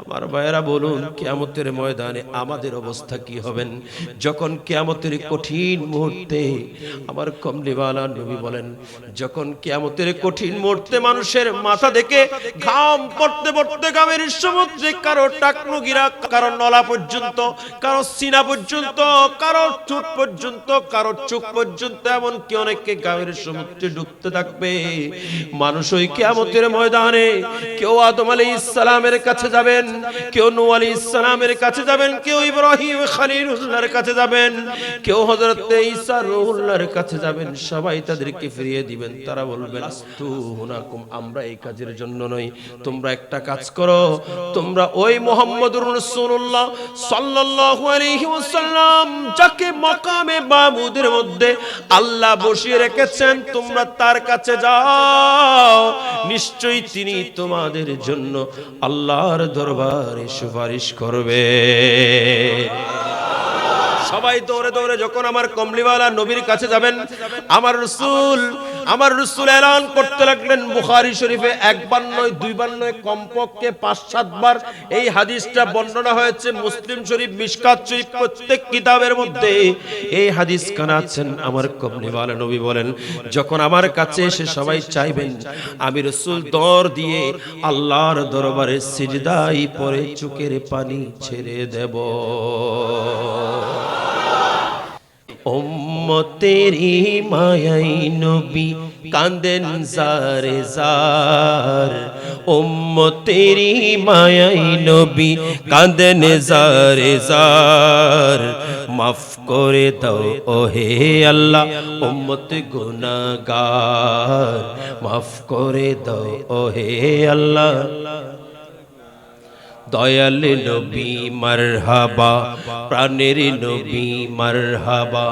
আমার ভাইয়েরা বলুন, কিয়ামতের ময়দানে আমাদের অবস্থা কি হবেন? যখন কিয়ামতের কঠিন মুহূর্তে, আমার কমলিওয়ালা নবী বলেন, যখন কিয়ামতের কঠিন মুহূর্তে মানুষের মাথা দেখে ঘাম পড়তে পড়তে ঘামের সমুদ্রে কারো টাকনু গিরা, কারো নলা পর্যন্ত, কারো সিনা পর্যন্ত, কারো ঠোঁট পর্যন্ত, কারো চোখ পর্যন্ত, এমনকি অনেককে ঘামের সমুদ্রে ডুবতে থাকবে। মানুষ ওই কিয়ামতের ময়দানে কেউ আদম আলাইহিস সালামের কাছে যাবেন, কেউ নূহ আলাইহিস সালামের কাছে যাবেন, কেউ ইব্রাহিম খলিলুল্লাহর কাছে যাবেন, কেউ হযরত ঈসা রূহুল্লাহর কাছে যাবেন। সবাই তাদেরকে ফিরিয়ে দিবেন। তারা বলবেন, আস্তু হুনাকুম, আমরা এই কাজের জন্য নই, তোমরা একটা কাজ করো, তোমরা ওই মুহাম্মদুর রাসূলুল্লাহ সাল্লাল্লাহু আলাইহি ওয়াসাল্লাম যাকে মাকামে মাহমুদের মধ্যে আল্লাহ বসিয়ে রেখেছেন, তোমরা তার কাছে যাও, নিশ্চয়ই তিনি তোমাদের জন্য আল্লাহর দরবারে সুপারিশ করবে। সবাই দৌড়ে দৌড়ে যখন আমার কমলিওয়ালা নবীর কাছে যাবেন, আমার রাসূল এলান করতে লাগলেন। বুখারী শরীফে একবার নয়, দুইবার নয়, কমপক্ষে 5-7 বার এই হাদিসটা বর্ণনা হয়েছে। মুসলিম শরীফ, মিশকাত শরীফ, প্রত্যেক কিতাবের মধ্যে এই হাদিস কানা আছেন। আমার কমলিওয়ালা নবী বলেন, যখন আমার কাছে এসে সবাই চাইবেন, আমি রাসূল দর দিয়ে আল্লাহর দরবারে সিজদায় পড়ে চোখের পানি ছেড়ে দেব। উম্মতেরি মায়াই নবী কাঁদেন জারে জার, উম্মতেরি মায়াই নবী কাঁদেন জারে জার, মাফ করে দাও ওহে আল্লাহ উম্মত গুনাহগার, মাফ করে দাও ওহে আল্লাহ। দয়াল নবী মারহাবা, প্রাণের নবী মারহাবা,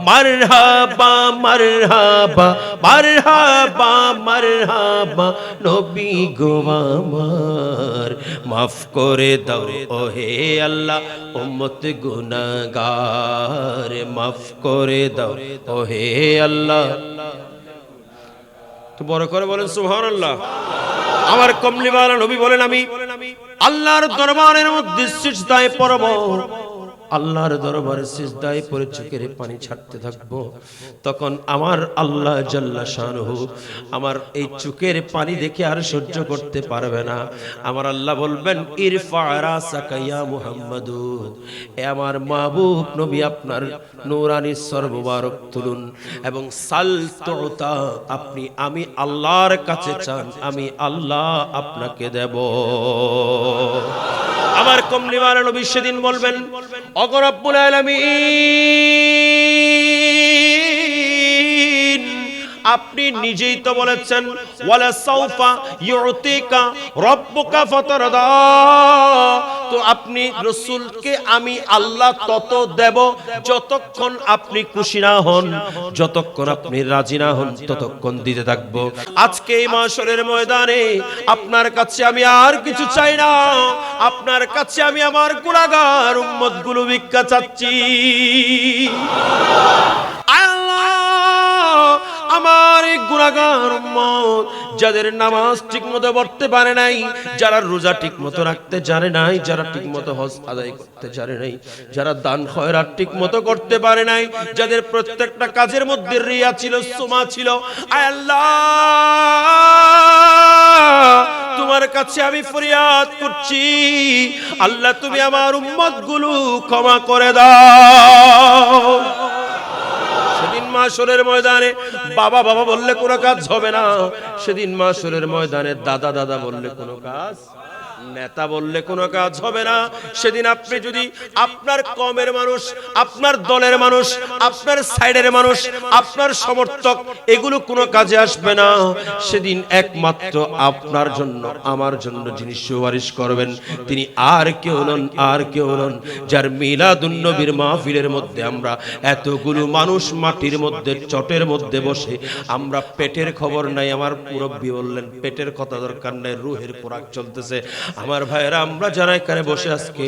মারহাবা মারহাবা মারহাবা মারহাবা, নবী গো আমার, মাফ করে দাও ওহে আল্লাহ উম্মত গুনাহগার, মাফ করে দাও ওহে আল্লাহ। তো বড় করে বলেন সুবহানাল্লাহ। আমার কমলিওয়ালা নবী বলেন, আমি আল্লাহর দরবারের মধ্যে সিজদায় পড়ব, আল্লাহর দরবারে সিজদায় পড়ে চোখের পানি ছাড়তে থাকবো। তখন আমার আল্লাহ জাল্লা শানুহু আমার এই চোখের পানি দেখে আর সহ্য করতে পারবে না। আমার আল্লাহ বলবেন, ইরফা রাসাকা ইয়া মুহাম্মাদুন, এ আমার মাহবুব নবী আপনার নূরানি সর মুবারক তুলুন এবং সাল তুতা, আপনি আমি আল্লাহর কাছে চান, আমি আল্লাহ আপনাকে দেব। আমার কমলিওয়ালা নবী সেদিন বলবেন, ওগো রব্বুল আলামিন, আপনি নিজেই তো বলেছেন, ওয়ালা সাউফা ইউতিকা রাব্বুকা ফাতারদা, তো আপনি রাসূলকে আমি আল্লাহ তত দেব যতক্ষণ আপনি খুশি না হন, যতক্ষণ আপনি রাজি না হন, ততক্ষণ দিতে থাকবো। আজকে এই মাশরের ময়দানে আপনার কাছে আমি আর কিছু চাই না, আপনার কাছে আমি আমার গুনাহগার উম্মতগুলো ভিক্ষা চাচ্ছি। আমার এই গুনাহগার উম্মত, যাদের নামাজ ঠিকমতো পড়তে পারে নাই, যারা রোজা ঠিকমতো রাখতে জানে নাই, যারা ঠিকমতো হজ আদায় করতে জানে নাই, যারা দান খয়রাত ঠিকমতো করতে পারে নাই, যাদের প্রত্যেকটা কাজের মধ্যে রিয়া ছিল, সুমা ছিল, আয় আল্লাহ তোমার কাছে আমি ফরিয়াদ করছি, আল্লাহ তুমি আমার উম্মতগুলো ক্ষমা করে দাও। সেদিন মাশরের ময়দানে বাবা বাবা বললে কোনো কাজ হবে না, সেদিন মাশরের ময়দানে দাদা দাদা বললে কোনো কাজ, নেতা বললে কোনো কাজ হবে না। সেদিন আপনি যদি আপনার কমের মানুষ, আপনার দলের মানুষ, আপনার সাইডের মানুষ, আপনার সমর্থক, এগুলো কোনো কাজে আসবে না। সেদিন একমাত্র আপনার জন্য, আমার জন্য যিনি সুপারিশ করবেন, তিনি আর কেউ নন, আর কেউ নন, যার মিলাদুন নবীর মাহফিলের মধ্যে আমরা এতগুলো মানুষ মাটির মধ্যে, চটের মধ্যে বসে আমরা পেটের খবর নাই। আমার মুরব্বী বললেন, পেটের কথা দরকার নাই, রুহের খোরাক চলতেছে। আমার ভাইয়েরা, আমরা যারা এখানে বসে আজকে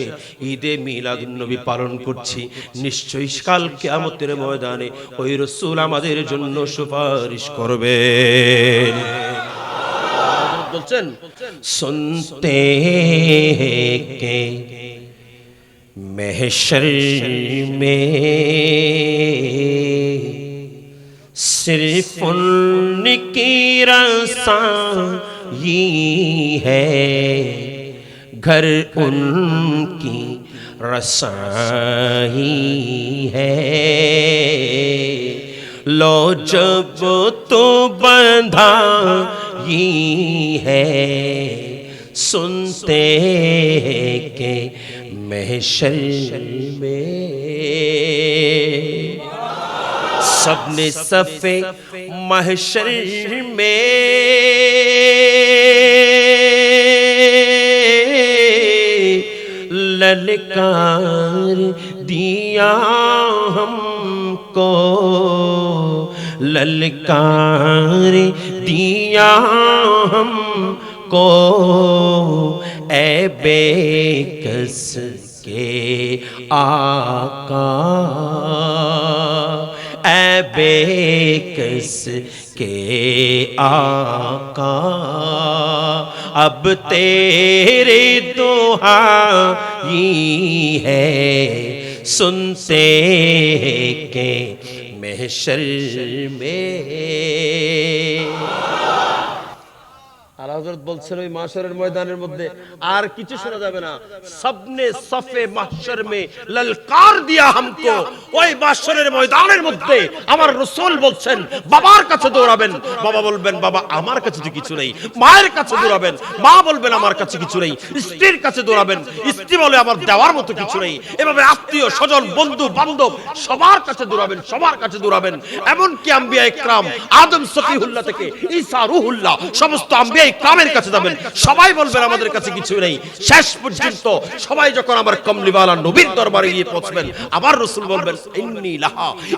ঈদে মিলাদুন নবী পালন করছি, নিশ্চয়ই কাল কিয়ামতের ময়দানে ওই রাসূল আমাদের জন্য সুপারিশ করবেন। বলছেন সুনতে কে महशर में सिर्फ उनकी रसाई है घर उनकी रसाई है लो जब तो बंधाई है सुनते के महशर में सबने सफे महशर में ललकार दिया हमको ललकार दिया हमको ऐ बेकस के आका ऐ बेकस के आका अब तेरे दुहाई है सुनते के महशर में আলা হযরত বলছেন ওই মাশরের ময়দানের মধ্যে আর কিছু শোনা যাবে না सबने सफे महशर में ललकार दिया हमको ওই মাশরের ময়দানের মধ্যে আমার রাসূল বলছেন বাবার কাছে দৌড়াবেন বাবা বলবেন বাবা আমার কাছে তো কিছু নেই মায়ের কাছে দৌড়াবেন মা বলবেন আমার কাছে কিছু নেই স্ত্রীর কাছে দৌড়াবেন স্ত্রী বলে আমার দেওয়ার মতো কিছু নেই এভাবে আত্মীয় স্বজন বন্ধু বান্ধব সবার কাছে দৌড়াবেন সবার কাছে দৌড়াবেন এমন কি আম্বিয়া ইকরাম আদম সফিহুল্লাহ থেকে ঈসা রূহুল্লাহ সমস্ত আম্বিয়া ইকরামের কাছে যাবেন সবাই বলবেন আমাদের কাছে কিছু নেই শেষ পর্যন্ত সবাই যখন আমার কমলিওয়ালা নবীর দরবারে গিয়ে পৌঁছবেন আবার রাসূল বলবেন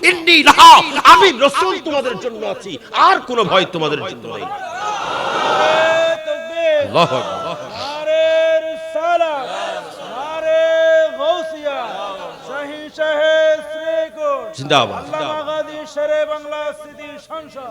ইন্নী লাহা আমি রাসূল তোমাদের জন্য আছি আর কোনো ভয় তোমাদের জন্য নেই আল্লাহু আকবার নারে রিসালাত নারে গাউসিয়া শাহী শাহে শ্রীকোট জিন্দাবাদ আল্লামা গাজী শেরে বাংলা সিটি সংসদ